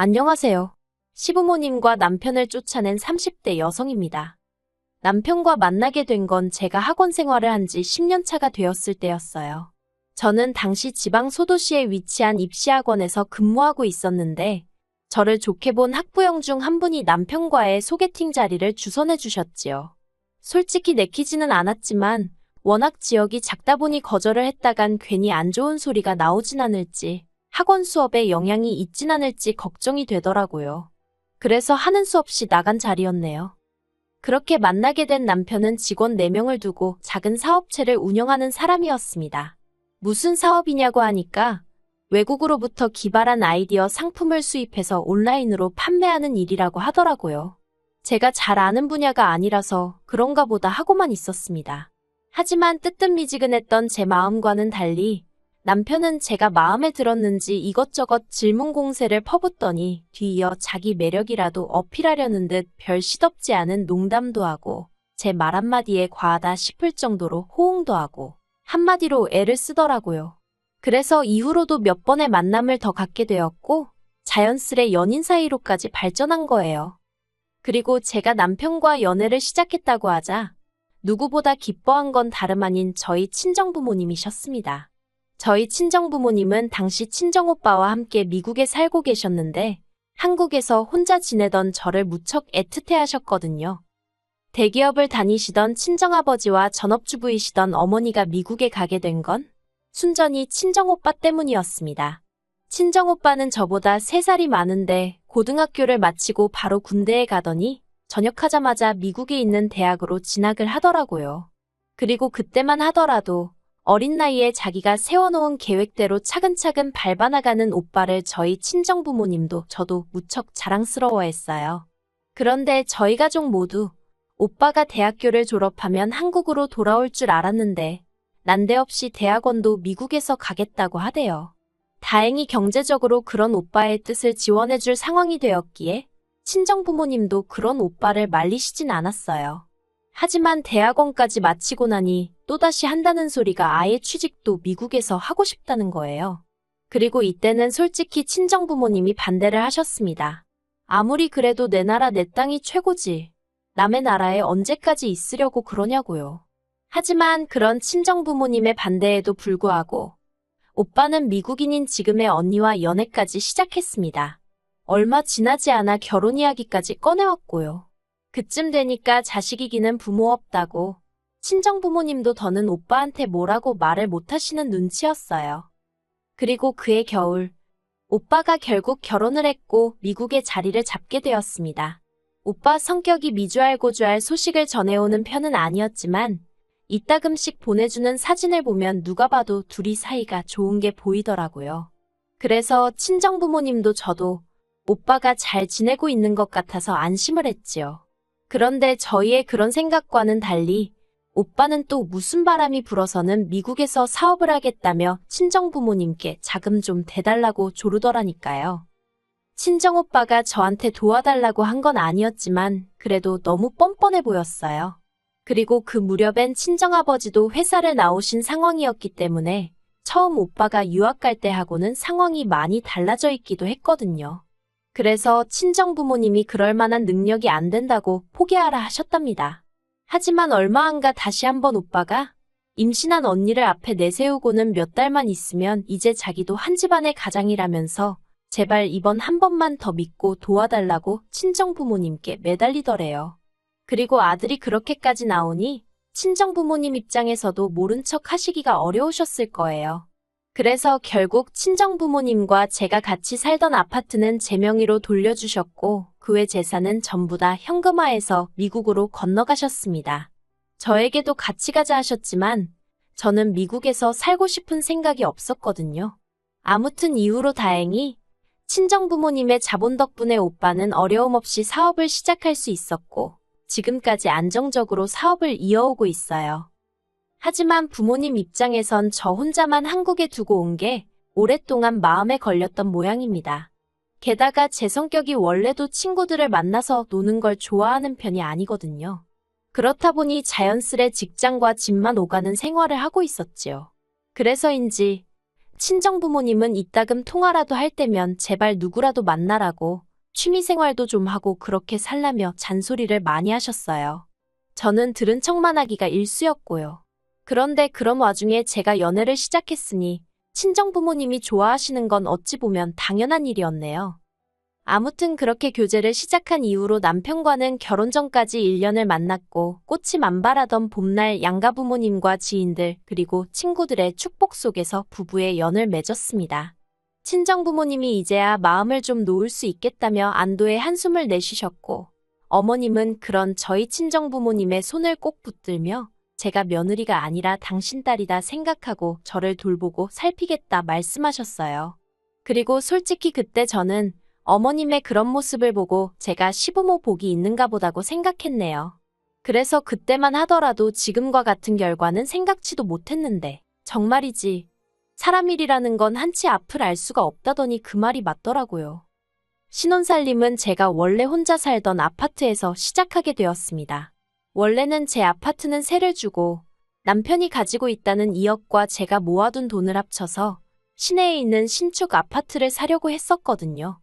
안녕하세요. 시부모님과 남편을 쫓아낸 30대 여성입니다. 남편과 만나게 된 건 제가 학원 생활을 한 지 10년 차가 되었을 때였어요. 저는 당시 지방 소도시에 위치한 입시학원에서 근무하고 있었는데 저를 좋게 본 학부형 중 한 분이 남편과의 소개팅 자리를 주선해 주셨지요. 솔직히 내키지는 않았지만 워낙 지역이 작다 보니 거절을 했다간 괜히 안 좋은 소리가 나오진 않을지 학원 수업에 영향이 있진 않을지 걱정이 되더라고요. 그래서 하는 수 없이 나간 자리였네요. 그렇게 만나게 된 남편은 직원 4명을 두고 작은 사업체를 운영하는 사람이었습니다. 무슨 사업이냐고 하니까 외국으로부터 기발한 아이디어 상품을 수입해서 온라인으로 판매하는 일이라고 하더라고요. 제가 잘 아는 분야가 아니라서 그런가 보다 하고만 있었습니다. 하지만 뜨뜻미지근했던 제 마음과는 달리 남편은 제가 마음에 들었는지 이것저것 질문 공세를 퍼붓더니 뒤이어 자기 매력이라도 어필하려는 듯 별 시덥지 않은 농담도 하고 제 말 한마디에 과하다 싶을 정도로 호응도 하고 한마디로 애를 쓰더라고요. 그래서 이후로도 몇 번의 만남을 더 갖게 되었고 자연스레 연인 사이로까지 발전한 거예요. 그리고 제가 남편과 연애를 시작했다고 하자 누구보다 기뻐한 건 다름 아닌 저희 친정부모님이셨습니다. 저희 친정부모님은 당시 친정오빠와 함께 미국에 살고 계셨는데 한국에서 혼자 지내던 저를 무척 애틋해 하셨거든요. 대기업을 다니시던 친정아버지와 전업주부이시던 어머니가 미국에 가게 된 건 순전히 친정오빠 때문이었습니다. 친정오빠는 저보다 3살이 많은데 고등학교를 마치고 바로 군대에 가더니 전역하자마자 미국에 있는 대학으로 진학을 하더라고요. 그리고 그때만 하더라도 어린 나이에 자기가 세워놓은 계획대로 차근차근 밟아나가는 오빠를 저희 친정부모님도 저도 무척 자랑스러워했어요. 그런데 저희 가족 모두 오빠가 대학교를 졸업하면 한국으로 돌아올 줄 알았는데 난데없이 대학원도 미국에서 가겠다고 하대요. 다행히 경제적으로 그런 오빠의 뜻을 지원해줄 상황이 되었기에 친정부모님도 그런 오빠를 말리시진 않았어요. 하지만 대학원까지 마치고 나니 또다시 한다는 소리가 아예 취직도 미국에서 하고 싶다는 거예요. 그리고 이때는 솔직히 친정부모님이 반대를 하셨습니다. 아무리 그래도 내 나라 내 땅이 최고지. 남의 나라에 언제까지 있으려고 그러냐고요. 하지만 그런 친정부모님의 반대에도 불구하고 오빠는 미국인인 지금의 언니와 연애까지 시작했습니다. 얼마 지나지 않아 결혼 이야기까지 꺼내왔고요. 그쯤 되니까 자식이기는 부모 없다고 친정부모님도 더는 오빠한테 뭐라고 말을 못하시는 눈치였어요. 그리고 그해 겨울 오빠가 결국 결혼을 했고 미국에 자리를 잡게 되었습니다. 오빠 성격이 미주알고주알 소식을 전해오는 편은 아니었지만 이따금씩 보내주는 사진을 보면 누가 봐도 둘이 사이가 좋은 게 보이더라고요. 그래서 친정부모님도 저도 오빠가 잘 지내고 있는 것 같아서 안심을 했지요. 그런데 저희의 그런 생각과는 달리 오빠는 또 무슨 바람이 불어서는 미국에서 사업을 하겠다며 친정부모님께 자금 좀 대달라고 조르더라니까요. 친정오빠가 저한테 도와달라고 한 건 아니었지만 그래도 너무 뻔뻔해 보였어요. 그리고 그 무렵엔 친정아버지도 회사를 나오신 상황이었기 때문에 처음 오빠가 유학 갈 때 하고는 상황이 많이 달라져 있기도 했거든요. 그래서 친정부모님이 그럴 만한 능력이 안 된다고 포기하라 하셨답니다. 하지만 얼마 안 가 다시 한번 오빠가 임신한 언니를 앞에 내세우고는 몇 달만 있으면 이제 자기도 한 집안의 가장이라면서 제발 이번 한 번만 더 믿고 도와달라고 친정부모님께 매달리더래요. 그리고 아들이 그렇게까지 나오니 친정부모님 입장에서도 모른 척 하시기가 어려우셨을 거예요. 그래서 결국 친정부모님과 제가 같이 살던 아파트는 제 명의로 돌려주셨고 그 외 재산은 전부 다 현금화해서 미국으로 건너가셨습니다. 저에게도 같이 가자 하셨지만 저는 미국에서 살고 싶은 생각이 없었거든요. 아무튼 이후로 다행히 친정부모님의 자본 덕분에 오빠는 어려움 없이 사업을 시작할 수 있었고 지금까지 안정적으로 사업을 이어오고 있어요. 하지만 부모님 입장에선 저 혼자만 한국에 두고 온 게 오랫동안 마음에 걸렸던 모양입니다. 게다가 제 성격이 원래도 친구들을 만나서 노는 걸 좋아하는 편이 아니거든요. 그렇다 보니 자연스레 직장과 집만 오가는 생활을 하고 있었지요. 그래서인지 친정부모님은 이따금 통화라도 할 때면 제발 누구라도 만나라고 취미생활도 좀 하고 그렇게 살라며 잔소리를 많이 하셨어요. 저는 들은 척만 하기가 일쑤였고요. 그런데 그런 와중에 제가 연애를 시작했으니 친정부모님이 좋아하시는 건 어찌 보면 당연한 일이었네요. 아무튼 그렇게 교제를 시작한 이후로 남편과는 결혼 전까지 1년을 만났고 꽃이 만발하던 봄날 양가 부모님과 지인들 그리고 친구들의 축복 속에서 부부의 연을 맺었습니다. 친정부모님이 이제야 마음을 좀 놓을 수 있겠다며 안도의 한숨을 내쉬셨고 어머님은 그런 저희 친정부모님의 손을 꼭 붙들며 제가 며느리가 아니라 당신 딸이다 생각하고 저를 돌보고 살피겠다 말씀하셨어요. 그리고 솔직히 그때 저는 어머님의 그런 모습을 보고 제가 시부모 복이 있는가 보다고 생각했네요. 그래서 그때만 하더라도 지금과 같은 결과는 생각지도 못했는데 정말이지 사람 일이라는 건 한치 앞을 알 수가 없다더니 그 말이 맞더라고요. 신혼살림은 제가 원래 혼자 살던 아파트에서 시작하게 되었습니다. 원래는 제 아파트는 세를 주고 남편이 가지고 있다는 2억과 제가 모아둔 돈을 합쳐서 시내에 있는 신축 아파트를 사려고 했었거든요.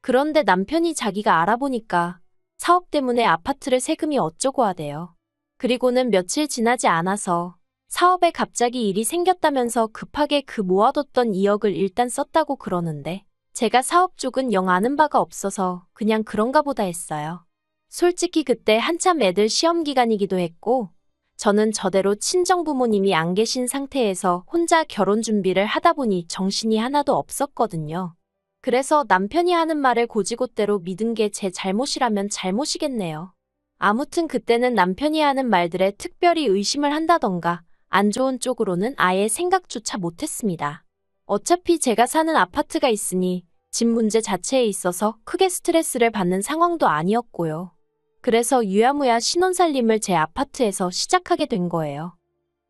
그런데 남편이 자기가 알아보니까 사업 때문에 아파트를 세금이 어쩌고 하대요. 그리고는 며칠 지나지 않아서 사업에 갑자기 일이 생겼다면서 급하게 그 모아뒀던 2억을 일단 썼다고 그러는데 제가 사업 쪽은 영 아는 바가 없어서 그냥 그런가 보다 했어요. 솔직히 그때 한참 애들 시험 기간이기도 했고 저는 저대로 친정부모님이 안 계신 상태에서 혼자 결혼 준비를 하다 보니 정신이 하나도 없었거든요. 그래서 남편이 하는 말을 고지곳대로 믿은 게 제 잘못이라면 잘못이겠네요. 아무튼 그때는 남편이 하는 말들에 특별히 의심을 한다던가 안 좋은 쪽으로는 아예 생각조차 못했습니다. 어차피 제가 사는 아파트가 있으니 집 문제 자체에 있어서 크게 스트레스를 받는 상황도 아니었고요. 그래서 유야무야 신혼살림을 제 아파트에서 시작하게 된 거예요.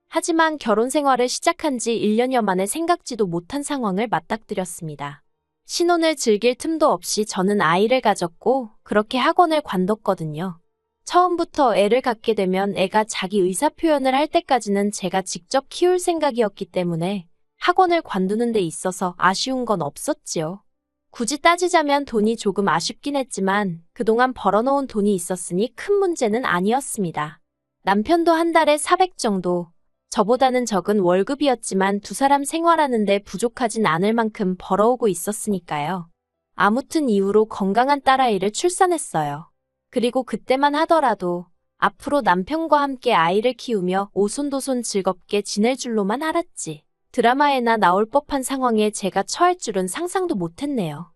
하지만 결혼 생활을 시작한 지 1년여 만에 생각지도 못한 상황을 맞닥뜨렸습니다. 신혼을 즐길 틈도 없이 저는 아이를 가졌고 그렇게 학원을 관뒀거든요. 처음부터 애를 갖게 되면 애가 자기 의사표현을 할 때까지는 제가 직접 키울 생각이었기 때문에 학원을 관두는 데 있어서 아쉬운 건 없었지요. 굳이 따지자면 돈이 조금 아쉽긴 했지만 그동안 벌어놓은 돈이 있었으니 큰 문제는 아니었습니다. 남편도 한 달에 400 정도, 저보다는 적은 월급이었지만 두 사람 생활하는데 부족하진 않을 만큼 벌어오고 있었으니까요. 아무튼 이후로 건강한 딸아이를 출산했어요. 그리고 그때만 하더라도 앞으로 남편과 함께 아이를 키우며 오손도손 즐겁게 지낼 줄로만 알았지. 드라마에나 나올 법한 상황에 제가 처할 줄은 상상도 못했네요.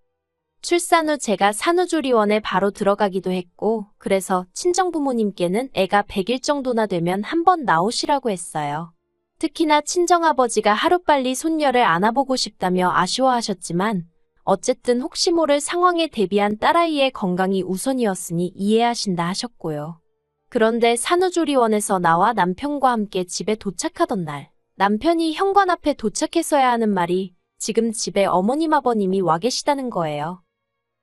출산 후 제가 산후조리원에 바로 들어가기도 했고 그래서 친정부모님께는 애가 100일 정도나 되면 한번 나오시라고 했어요. 특히나 친정아버지가 하루빨리 손녀를 안아보고 싶다며 아쉬워하셨지만 어쨌든 혹시 모를 상황에 대비한 딸아이의 건강이 우선이었으니 이해하신다 하셨고요. 그런데 산후조리원에서 나와 남편과 함께 집에 도착하던 날 남편이 현관 앞에 도착했어야 하는 말이 지금 집에 어머님 아버님이 와 계시다는 거예요.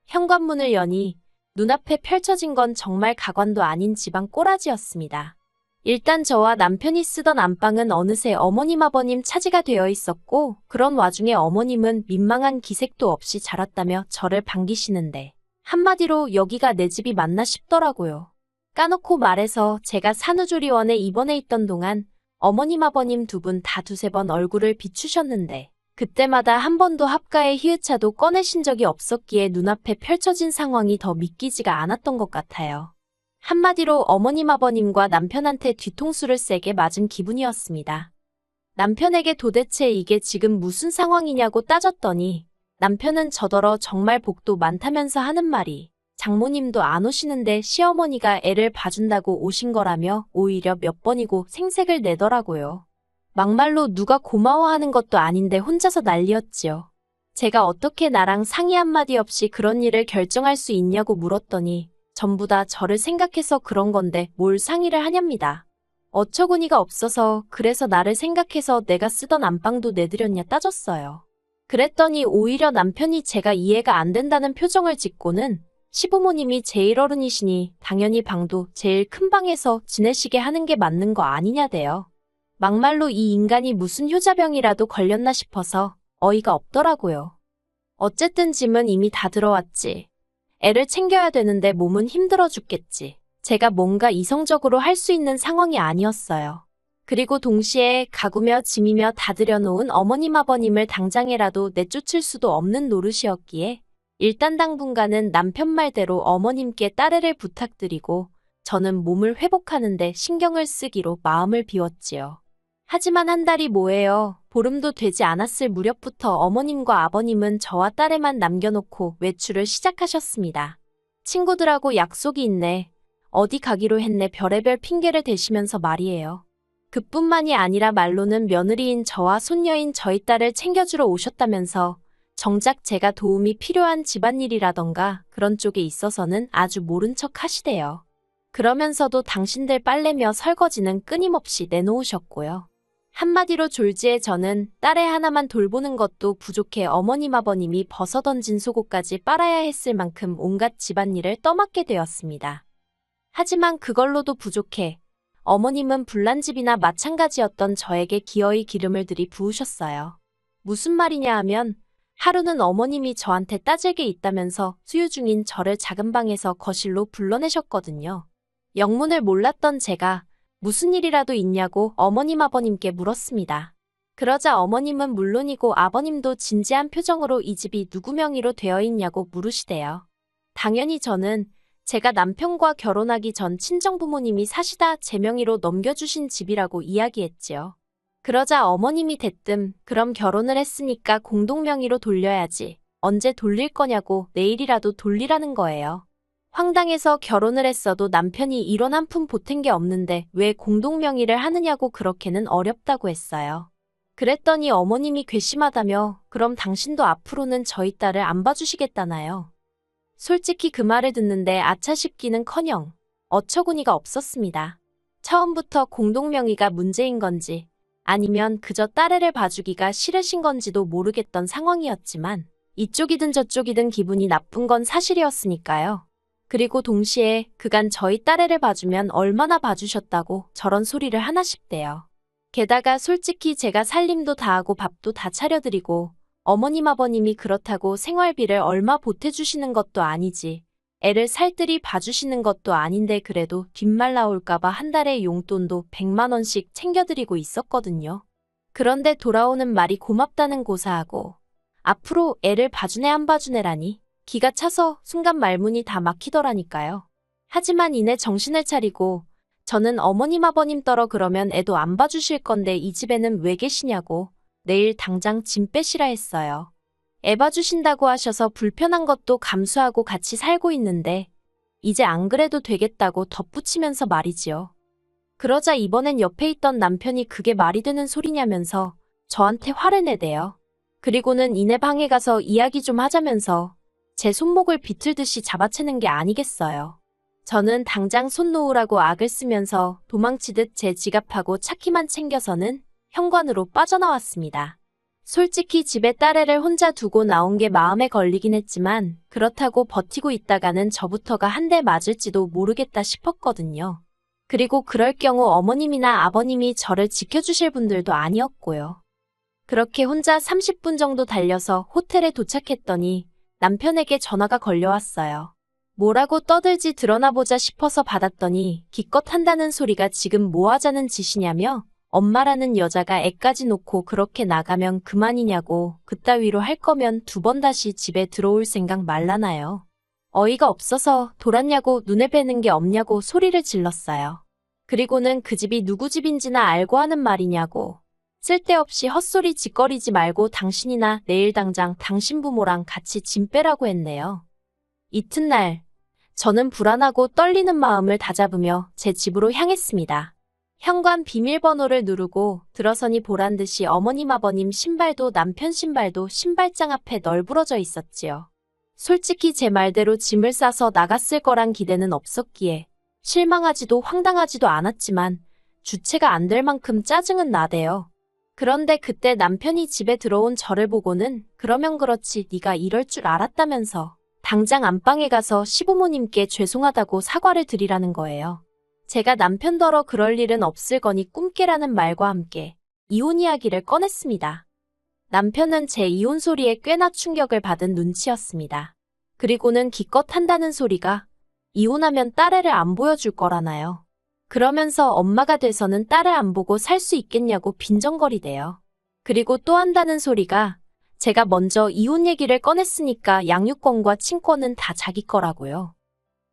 현관문을 여니 눈앞에 펼쳐진 건 정말 가관도 아닌 집안 꼬라지였습니다. 일단 저와 남편이 쓰던 안방은 어느새 어머님 아버님 차지가 되어 있었고 그런 와중에 어머님은 민망한 기색도 없이 자랐다며 저를 반기시는데 한마디로 여기가 내 집이 맞나 싶더라고요. 까놓고 말해서 제가 산후조리원에 입원해 있던 동안 어머님 아버님 두 분 다 두세 번 얼굴을 비추셨는데 그때마다 한 번도 합가의 히읗차도 꺼내신 적이 없었기에 눈앞에 펼쳐진 상황이 더 믿기지가 않았던 것 같아요. 한마디로 어머님 아버님과 남편한테 뒤통수를 세게 맞은 기분이었습니다. 남편에게 도대체 이게 지금 무슨 상황이냐고 따졌더니 남편은 저더러 정말 복도 많다면서 하는 말이 장모님도 안 오시는데 시어머니가 애를 봐준다고 오신 거라며 오히려 몇 번이고 생색을 내더라고요. 막말로 누가 고마워하는 것도 아닌데 혼자서 난리였지요. 제가 어떻게 나랑 상의 한마디 없이 그런 일을 결정할 수 있냐고 물었더니 전부 다 저를 생각해서 그런 건데 뭘 상의를 하렵니다. 어처구니가 없어서 그래서 나를 생각해서 내가 쓰던 안방도 내드렸냐 따졌어요. 그랬더니 오히려 남편이 제가 이해가 안 된다는 표정을 짓고는 시부모님이 제일 어른이시니 당연히 방도 제일 큰 방에서 지내시게 하는 게 맞는 거 아니냐대요. 막말로 이 인간이 무슨 효자병이라도 걸렸나 싶어서 어이가 없더라고요. 어쨌든 짐은 이미 다 들어왔지. 애를 챙겨야 되는데 몸은 힘들어 죽겠지. 제가 뭔가 이성적으로 할 수 있는 상황이 아니었어요. 그리고 동시에 가구며 짐이며 다 들여놓은 어머님 아버님을 당장에라도 내쫓을 수도 없는 노릇이었기에 일단 당분간은 남편 말대로 어머님께 딸애를 부탁드리고 저는 몸을 회복하는 데 신경을 쓰기로 마음을 비웠지요. 하지만 한 달이 뭐예요. 보름도 되지 않았을 무렵부터 어머님과 아버님은 저와 딸애만 남겨놓고 외출을 시작하셨습니다. 친구들하고 약속이 있네. 어디 가기로 했네 별의별 핑계를 대시면서 말이에요. 그뿐만이 아니라 말로는 며느리인 저와 손녀인 저희 딸을 챙겨주러 오셨다면서 정작 제가 도움이 필요한 집안일이라던가 그런 쪽에 있어서는 아주 모른 척 하시대요. 그러면서도 당신들 빨래며 설거지는 끊임없이 내놓으셨고요. 한마디로 졸지에 저는 딸애 하나만 돌보는 것도 부족해 어머님 아버님이 벗어던진 속옷까지 빨아야 했을 만큼 온갖 집안일을 떠맡게 되었습니다. 하지만 그걸로도 부족해 어머님은 불난집이나 마찬가지였던 저에게 기어이 기름을 들이부으셨어요. 무슨 말이냐 하면 하루는 어머님이 저한테 따질 게 있다면서 수유 중인 저를 작은 방에서 거실로 불러내셨거든요. 영문을 몰랐던 제가 무슨 일이라도 있냐고 어머님 아버님께 물었습니다. 그러자 어머님은 물론이고 아버님도 진지한 표정으로 이 집이 누구 명의로 되어 있냐고 물으시대요. 당연히 저는 제가 남편과 결혼하기 전 친정부모님이 사시다 제 명의로 넘겨주신 집이라고 이야기했지요. 그러자 어머님이 대뜸 그럼 결혼을 했으니까 공동명의로 돌려야지. 언제 돌릴 거냐고 내일이라도 돌리라는 거예요. 황당해서 결혼을 했어도 남편이 1원 한 푼 보탠 게 없는데 왜 공동명의를 하느냐고 그렇게는 어렵다고 했어요. 그랬더니 어머님이 괘씸하다며 그럼 당신도 앞으로는 저희 딸을 안 봐주시겠다나요. 솔직히 그 말을 듣는데 아차 싶기는커녕 어처구니가 없었습니다. 처음부터 공동명의가 문제인 건지 아니면 그저 딸애를 봐주기가 싫으신 건지도 모르겠던 상황이었지만 이쪽이든 저쪽이든 기분이 나쁜 건 사실이었으니까요. 그리고 동시에 그간 저희 딸애를 봐주면 얼마나 봐주셨다고 저런 소리를 하나 싶대요. 게다가 솔직히 제가 살림도 다 하고 밥도 다 차려드리고 어머님 아버님이 그렇다고 생활비를 얼마 보태주시는 것도 아니지 애를 살뜰히 봐주시는 것도 아닌데 그래도 뒷말 나올까봐 한 달에 용돈도 100만 원씩 챙겨드리고 있었거든요. 그런데 돌아오는 말이 고맙다는 고사하고 앞으로 애를 봐주네 안 봐주네라니 기가 차서 순간 말문이 다 막히더라니까요. 하지만 이내 정신을 차리고 저는 어머님 아버님 떨어 그러면 애도 안 봐주실 건데 이 집에는 왜 계시냐고 내일 당장 짐 빼시라 했어요. 애 봐주신다고 하셔서 불편한 것도 감수하고 같이 살고 있는데 이제 안 그래도 되겠다고 덧붙이면서 말이지요. 그러자 이번엔 옆에 있던 남편이 그게 말이 되는 소리냐면서 저한테 화를 내대요. 그리고는 이내 방에 가서 이야기 좀 하자면서 제 손목을 비틀듯이 잡아채는 게 아니겠어요. 저는 당장 손 놓으라고 악을 쓰면서 도망치듯 제 지갑하고 차키만 챙겨서는 현관으로 빠져나왔습니다. 솔직히 집에 딸애를 혼자 두고 나온 게 마음에 걸리긴 했지만 그렇다고 버티고 있다가는 저부터가 한 대 맞을지도 모르겠다 싶었거든요. 그리고 그럴 경우 어머님이나 아버님이 저를 지켜주실 분들도 아니었고요. 그렇게 혼자 30분 정도 달려서 호텔에 도착했더니 남편에게 전화가 걸려왔어요. 뭐라고 떠들지 드러나 보자 싶어서 받았더니 기껏 한다는 소리가 지금 뭐 하자는 짓이냐며 엄마라는 여자가 애까지 놓고 그렇게 나가면 그만이냐고 그따위로 할 거면 2번 다시 집에 들어올 생각 말라나요. 어이가 없어서 돌았냐고 눈에 뵈는 게 없냐고 소리를 질렀어요. 그리고는 그 집이 누구 집인지나 알고 하는 말이냐고 쓸데없이 헛소리 짓거리지 말고 당신이나 내일 당장 당신 부모랑 같이 짐 빼라고 했네요. 이튿날 저는 불안하고 떨리는 마음을 다잡으며 제 집으로 향했습니다. 현관 비밀번호를 누르고 들어서니 보란듯이 어머님 아버님 신발도 남편 신발도 신발장 앞에 널브러져 있었지요. 솔직히 제 말대로 짐을 싸서 나갔을 거란 기대는 없었기에 실망하지도 황당하지도 않았지만 주체가 안 될 만큼 짜증은 나대요. 그런데 그때 남편이 집에 들어온 저를 보고는 그러면 그렇지 네가 이럴 줄 알았다면서 당장 안방에 가서 시부모님께 죄송하다고 사과를 드리라는 거예요. 제가 남편더러 그럴 일은 없을 거니 꿈깨라는 말과 함께 이혼 이야기를 꺼냈습니다. 남편은 제 이혼 소리에 꽤나 충격을 받은 눈치였습니다. 그리고는 기껏 한다는 소리가 이혼하면 딸애를 안 보여줄 거라나요. 그러면서 엄마가 돼서는 딸을 안 보고 살 수 있겠냐고 빈정거리대요. 그리고 또 한다는 소리가 제가 먼저 이혼 얘기를 꺼냈으니까 양육권과 친권은 다 자기 거라고요.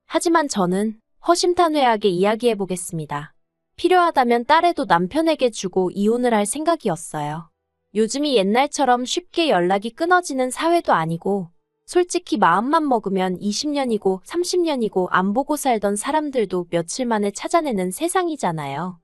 하지만 저는 허심탄회하게 이야기해보겠습니다. 필요하다면 딸애도 남편에게 주고 이혼을 할 생각이었어요. 요즘이 옛날처럼 쉽게 연락이 끊어지는 사회도 아니고 솔직히 마음만 먹으면 20년이고 30년이고 안 보고 살던 사람들도 며칠 만에 찾아내는 세상이잖아요.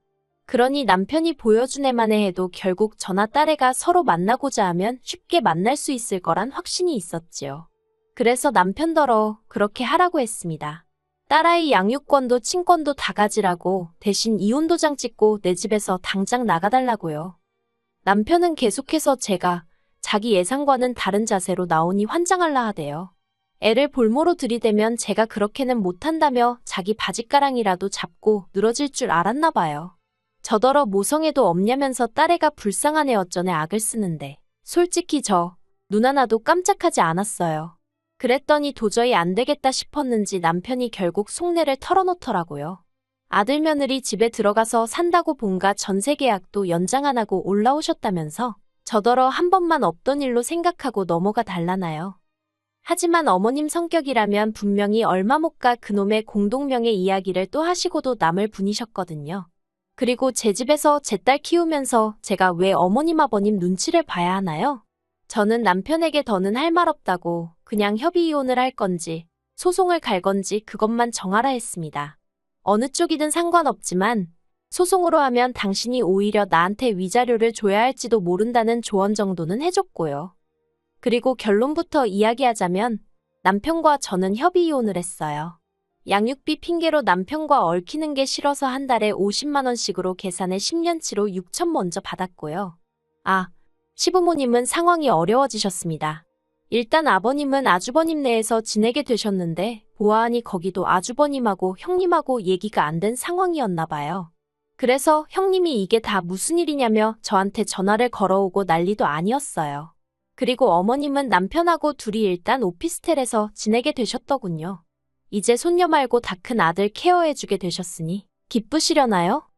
그러니 남편이 보여준 애만에 해도 결국 저나 딸애가 서로 만나고자 하면 쉽게 만날 수 있을 거란 확신이 있었지요. 그래서 남편더러 그렇게 하라고 했습니다. 딸아이 양육권도 친권도 다 가지라고 대신 이혼도장 찍고 내 집에서 당장 나가달라고요. 남편은 계속해서 제가 자기 예상과는 다른 자세로 나오니 환장할라 하대요. 애를 볼모로 들이대면 제가 그렇게는 못한다며 자기 바짓가랑이라도 잡고 늘어질 줄 알았나 봐요. 저더러 모성애도 없냐면서 딸애가 불쌍한 애 어쩌네 악을 쓰는데 솔직히 저 눈 하나도 깜짝하지 않았어요. 그랬더니 도저히 안 되겠다 싶었는지 남편이 결국 속내를 털어놓더라고요. 아들 며느리 집에 들어가서 산다고 본가 전세 계약도 연장 안 하고 올라오셨다면서 저더러 한 번만 없던 일로 생각하고 넘어가 달라나요. 하지만 어머님 성격이라면 분명히 얼마 못 가 그놈의 공동명예 이야기를 또 하시고도 남을 분이셨거든요. 그리고 제 집에서 제 딸 키우면서 제가 왜 어머님 아버님 눈치를 봐야 하나요? 저는 남편에게 더는 할 말 없다고 그냥 협의 이혼을 할 건지 소송을 갈 건지 그것만 정하라 했습니다. 어느 쪽이든 상관없지만 소송으로 하면 당신이 오히려 나한테 위자료를 줘야 할지도 모른다는 조언 정도는 해줬고요. 그리고 결론부터 이야기하자면 남편과 저는 협의 이혼을 했어요. 양육비 핑계로 남편과 얽히는 게 싫어서 한 달에 50만 원씩으로 계산해 10년치로 6천 먼저 받았고요. 시부모님은 상황이 어려워지셨습니다. 일단 아버님은 아주버님 내에서 지내게 되셨는데 보아하니 거기도 아주버님하고 형님하고 얘기가 안 된 상황이었나 봐요. 그래서 형님이 이게 다 무슨 일이냐며 저한테 전화를 걸어오고 난리도 아니었어요. 그리고 어머님은 남편하고 둘이 일단 오피스텔에서 지내게 되셨더군요. 이제 손녀 말고 다 큰 아들 케어해주게 되셨으니 기쁘시려나요?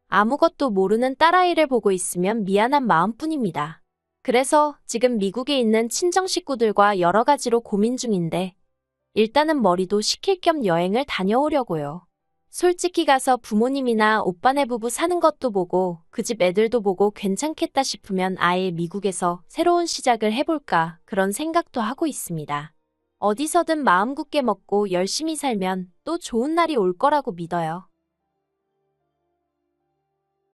아무것도 모르는 딸아이를 보고 있으면 미안한 마음뿐입니다. 그래서 지금 미국에 있는 친정 식구들과 여러 가지로 고민 중인데 일단은 머리도 식힐 겸 여행을 다녀오려고요. 솔직히 가서 부모님이나 오빠네 부부 사는 것도 보고 그 집 애들도 보고 괜찮겠다 싶으면 아예 미국에서 새로운 시작을 해볼까 그런 생각도 하고 있습니다. 어디서든 마음 굳게 먹고 열심히 살면 또 좋은 날이 올 거라고 믿어요.